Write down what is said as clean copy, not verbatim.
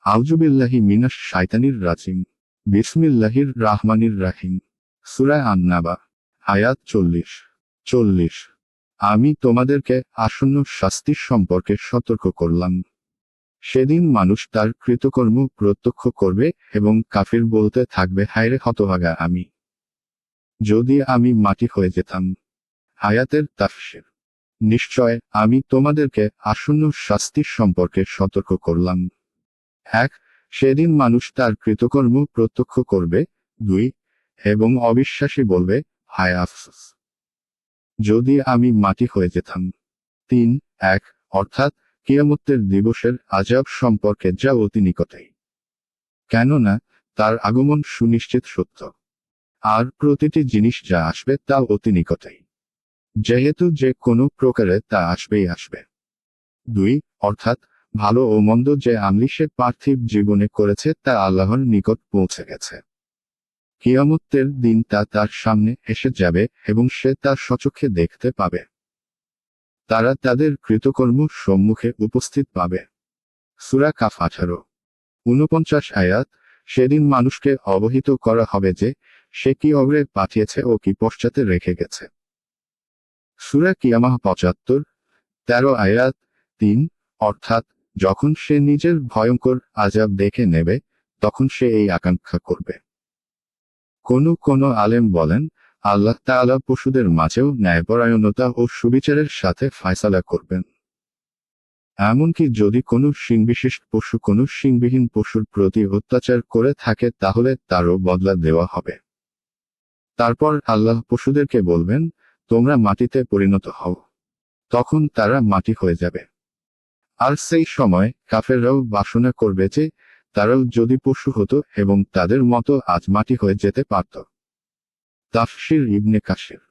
আউযুবিল্লাহি মিনাশ শাইতানির রাজিম। বিসমিল্লাহির রাহমানির রাহিম। সূরা আন-নাবা, আয়াত 40। আমি তোমাদেরকে আসন্ন শাস্তির সম্পর্কে সতর্ক করলাম। সেদিন মানুষ তার কৃতকর্ম প্রত্যক্ষ করবে এবং কাফির বলতে থাকবে, হায়রে হতভাগা আমি, যদি আমি মাটি হয়ে যেতাম। আয়াতের তাফসীর। নিশ্চয় আমি তোমাদেরকে আসন্ন শাস্তির সম্পর্কে সতর্ক করলাম। 1. সেদিন মানুষ তার কৃতকর্ম প্রত্যক্ষ করবে। 2. এবং অবিশ্বাসী বলবে, হায় আফসোস, যদি আমি মাটি হয়ে যেতাম। 3. 1. অর্থাৎ কিয়ামতের দিবসের আযাব সম্পর্কে যা অতি নিকটেই, কেননা তার আগমন সুনিশ্চিত সত্য। আর প্রতিটি জিনিস যা আসবে তা অতি নিকটেই, যেহেতু যে কোনো প্রকারে তা আসবে। 2. অর্থাৎ ভালো ও মন্দ যে আমলি সে পার্থিব জীবনে করেছে তা আল্লাহর নিকট পৌঁছে গেছে। কিয়ামতের দিন তা তার সামনে এসে যাবে এবং সে তা স্বচক্ষে দেখতে পাবে। তারা তাদের কৃতকর্ম সম্মুখে উপস্থিত পাবে। সূরা কাফ 18-49 আয়াত। সেদিন মানুষকে অবহিত করা হবে যে সে কি অগ্রে পাঠিয়েছে ও কি পশ্চাতে রেখে গেছে। সূরা কিয়ামাহ 75-13 আয়াত। 3. অর্থাৎ যখন সে নিজের ভয়ঙ্কর আযাব দেখে নেবে, তখন সে এই আকাঙ্ক্ষা করবে। কোন আলেম বলেন, আল্লাহ তাআলা পশুদের মাঝেও ন্যায়পরায়ণতা ও সুবিচারের সাথে ফায়সালা করবেন। এমনকি যদি কোনো শিংবিশিষ্ট পশু কোনো শিংবিহীন পশুর প্রতি অত্যাচার করে থাকে তাহলে তারও বদলা দেওয়া হবে। তারপর আল্লাহ পশুদেরকে বলবেন, তোমরা মাটিতে পরিণত হও। তখন তারা মাটি হয়ে যাবে। আর সেই সময় কাফেররাও বাসনা করবে যে তারাও যদি পশু হতো এবং তাদের মতো আজ মাটি হয়ে যেতে পারত। তাফসীর ইবনে কাসির।